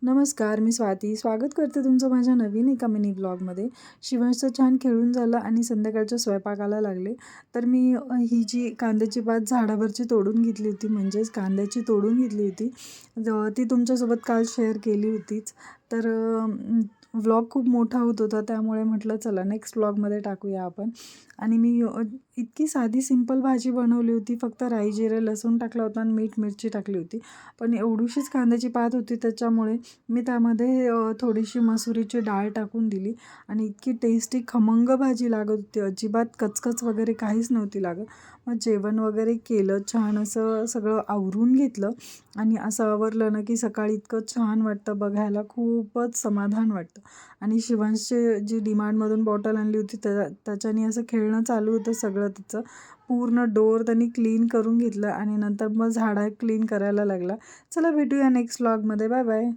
नमस्कार, मी स्वाती. स्वागत करते तुमचं माझ्या नवीन एका मिनी ब्लॉगमध्ये. शिवांशचं छान खेळून झालं आणि संध्याकाळच्या स्वयंपाकाला लागले. तर मी ही जी कांद्याची पात झाडावरची तोडून घेतली होती, म्हणजेच कांद्याची तोडून घेतली होती. ती तुमच्यासोबत काल शेअर केली होतीच. तर व्लॉग खूप मोठा होत होता, त्यामुळे म्हटलं चला नेक्स्ट व्लॉगमध्ये टाकूया आपण. आणि मी इतकी साधी सिंपल भाजी बनवली होती. फक्त राई, जिरे, लसूण टाकला होता आणि मीठ, मिरची टाकली होती. पण एवढीशीच कांद्याची पात होती, त्याच्यामुळे मी त्यामध्ये थोडीशी मसुरीची डाळ टाकून दिली आणि इतकी टेस्टी खमंग भाजी लागत होती. अजिबात कचकच वगैरे काहीच नव्हती लागत. मग जेवण वगैरे केलं, छान असं सगळं आवरून घेतलं आणि असं आवरलं ना की सकाळी इतकं छान वाटतं बघायला, खूपच समाधान वाटतं. आणि शिवांशची जी डिमांडमधून बॉटल आणली होती त्याच्याने असं खेळणं चालू होतं सगळं तिचं. पूर्ण डोअर त्यांनी क्लीन करून घेतलं आणि नंतर मग झाडं क्लीन करायला लागला. चला भेटूया नेक्स्ट व्लॉगमध्ये. Bye bye.